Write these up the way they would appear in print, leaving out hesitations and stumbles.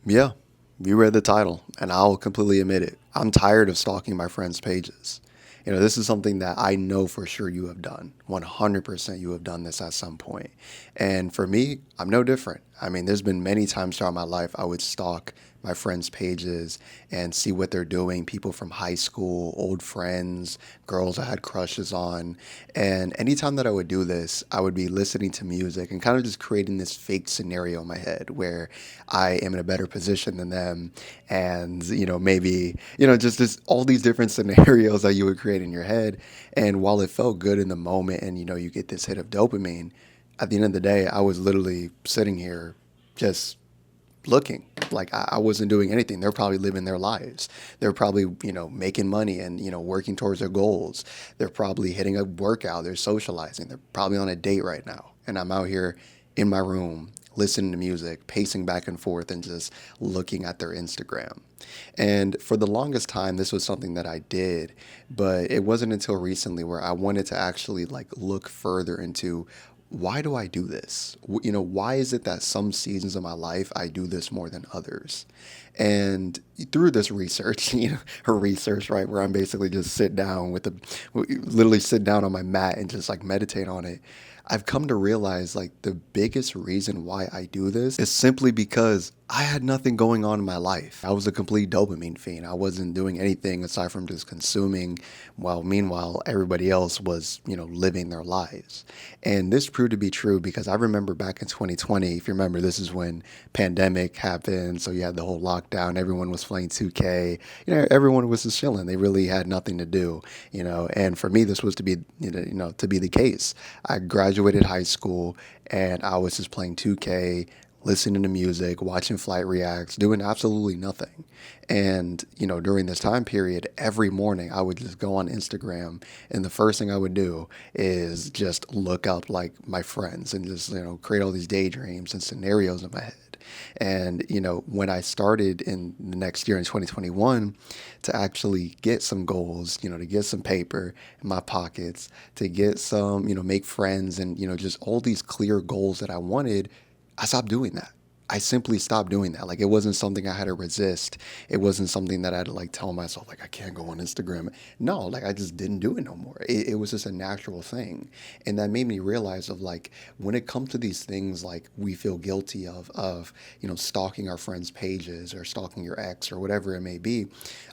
Yeah, you read the title, and I'll completely admit it. I'm tired of stalking my friends' pages. This is something that I know for sure you have done. 100% you have done this at some point. And for me, I'm no different. I mean, there's been many times throughout my life I would stalk my friends' pages and see what they're doing, people from high school, old friends, girls I had crushes on. And anytime that I would do this, I would be listening to music and kind of just creating this fake scenario in my head where I am in a better position than them. And, maybe, just all these different scenarios that you would create in your head. And while it felt good in the moment and, you get this hit of dopamine, at the end of the day, I was literally sitting here just looking like I wasn't doing anything. They're probably living their lives. They're probably, making money and, working towards their goals. They're probably hitting a workout. They're socializing. They're probably on a date right now. And I'm out here in my room listening to music, pacing back and forth, and just looking at their Instagram. And for the longest time, this was something that I did, but it wasn't until recently where I wanted to actually like look further into why do I do this? Why is it that some seasons of my life I do this more than others? And through this research, her research, right, where I'm basically just literally sit down on my mat and just like meditate on it. I've come to realize like the biggest reason why I do this is simply because I had nothing going on in my life. I was a complete dopamine fiend. I wasn't doing anything aside from just consuming, while meanwhile everybody else was, living their lives. And this proved to be true because I remember back in 2020, if you remember, this is when pandemic happened. So you had the whole lockdown. Everyone was playing 2K. Everyone was just chilling. They really had nothing to do, And for me, this was to be, to be the case. I graduated high school and I was just playing 2K, listening to music, watching flight reacts, doing absolutely nothing. And, during this time period, every morning I would just go on Instagram and the first thing I would do is just look up like my friends and just, create all these daydreams and scenarios in my head. And, when I started in the next year in 2021 to actually get some goals, to get some paper in my pockets, to get some, make friends and, just all these clear goals that I wanted, I stopped doing that. I simply stopped doing that. Like it wasn't something I had to resist. It wasn't something that I had to like tell myself like I can't go on Instagram. No, like I just didn't do it no more. It was just a natural thing, and that made me realize of like when it comes to these things like we feel guilty of stalking our friends' pages or stalking your ex or whatever it may be.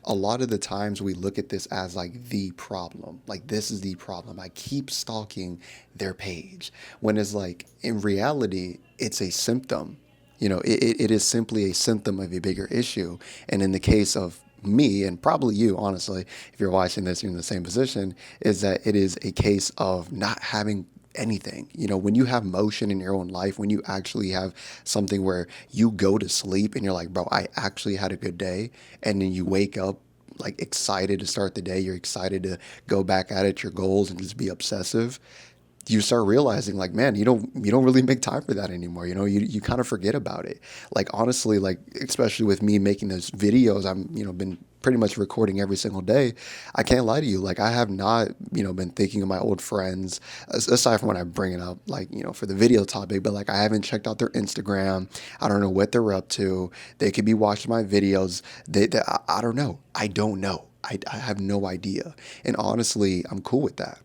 A lot of the times we look at this as like the problem. Like this is the problem. I keep stalking their page when it's like in reality it's a symptom. It is simply a symptom of a bigger issue. And in the case of me, and probably you, honestly, if you're watching this, you're in the same position, is that it is a case of not having anything. When you have motion in your own life, when you actually have something where you go to sleep and you're like, bro, I actually had a good day. And then you wake up like excited to start the day. You're excited to go back at it, your goals, and just be obsessive. You start realizing like man you don't really make time for that anymore. You kind of forget about it. Like honestly, like especially with me making those videos, I'm been pretty much recording every single day. I can't lie to you, like I have not been thinking of my old friends aside from when I bring it up like for the video topic, but like I haven't checked out their Instagram. I don't know what they're up to. They could be watching my videos. I don't know. I have no idea. And honestly, I'm cool with that.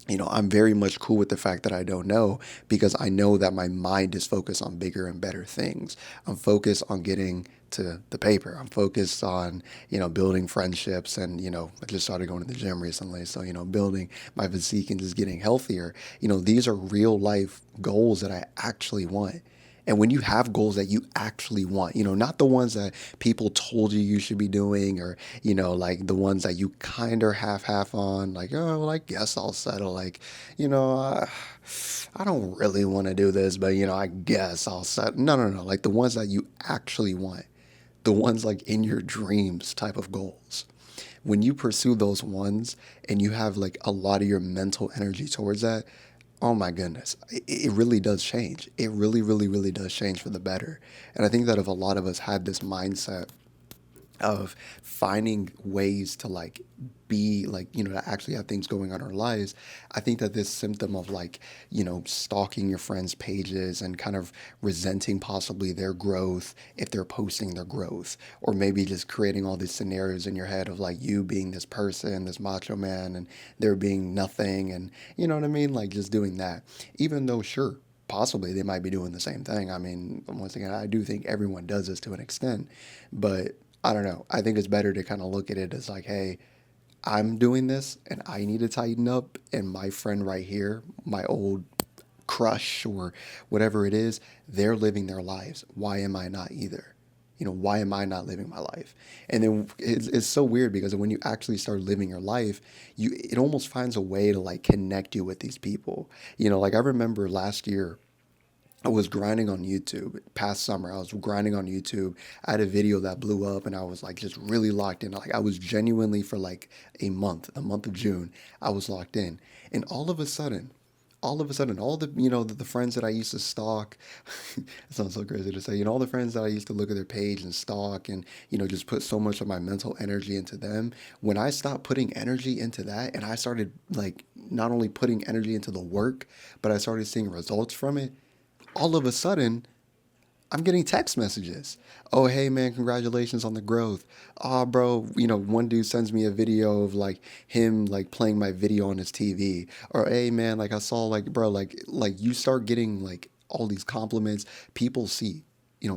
I'm very much cool with the fact that I don't know because I know that my mind is focused on bigger and better things. I'm focused on getting to the paper. I'm focused on, building friendships and, I just started going to the gym recently. So, building my physique and just getting healthier. These are real life goals that I actually want. And when you have goals that you actually want, not the ones that people told you should be doing or, like the ones that you kind of half on, like, oh, well, I guess I'll settle. Like, you know, uh, I don't really want to do this, but, I guess I'll settle. No, no, no. Like the ones that you actually want, the ones like in your dreams type of goals. When you pursue those ones and you have like a lot of your mental energy towards that, oh my goodness, it really does change. It really, really, really does change for the better. And I think that if a lot of us had this mindset of finding ways to like be like, to actually have things going on in our lives. I think that this symptom of like, stalking your friends pages and kind of resenting possibly their growth if they're posting their growth, or maybe just creating all these scenarios in your head of like you being this person, this macho man, and there being nothing, and you know what I mean, like just doing that, even though sure, possibly they might be doing the same thing. I mean, once again, I do think everyone does this to an extent, but I don't know. I think it's better to kind of look at it as like, hey, I'm doing this and I need to tighten up. And my friend right here, my old crush or whatever it is, they're living their lives. Why am I not either? Why am I not living my life? And then it's so weird because when you actually start living your life, it almost finds a way to like connect you with these people. Like I remember last year, I was grinding on YouTube past summer. I was grinding on YouTube. I had a video that blew up and I was like just really locked in. Like I was genuinely for like a month, the month of June, I was locked in. And all of a sudden, all the friends that I used to stalk, it sounds so crazy to say, all the friends that I used to look at their page and stalk and, just put so much of my mental energy into them. When I stopped putting energy into that and I started like not only putting energy into the work, but I started seeing results from it, all of a sudden I'm getting text messages. Oh, hey man, congratulations on the growth. Oh, bro, one dude sends me a video of like him like playing my video on his TV. Or hey man, like I saw like bro, like you start getting like all these compliments. People see.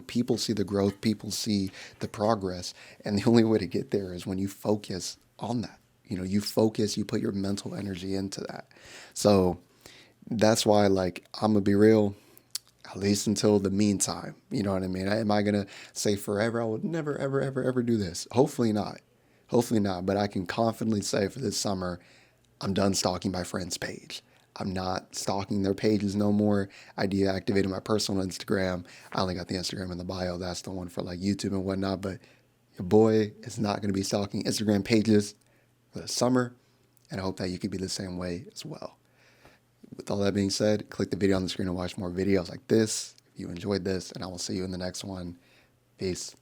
People see the growth, people see the progress, and the only way to get there is when you focus on that. You focus, you put your mental energy into that. So that's why like I'm gonna be real, at least until the meantime. You know what I mean? Am I gonna say forever? I would never, ever, ever, ever do this. Hopefully not. Hopefully not. But I can confidently say for this summer, I'm done stalking my friend's page. I'm not stalking their pages no more. I deactivated my personal Instagram. I only got the Instagram in the bio. That's the one for like YouTube and whatnot. But your boy is not going to be stalking Instagram pages for the summer. And I hope that you could be the same way as well. With all that being said, click the video on the screen to watch more videos like this if you enjoyed this, and I will see you in the next one. Peace.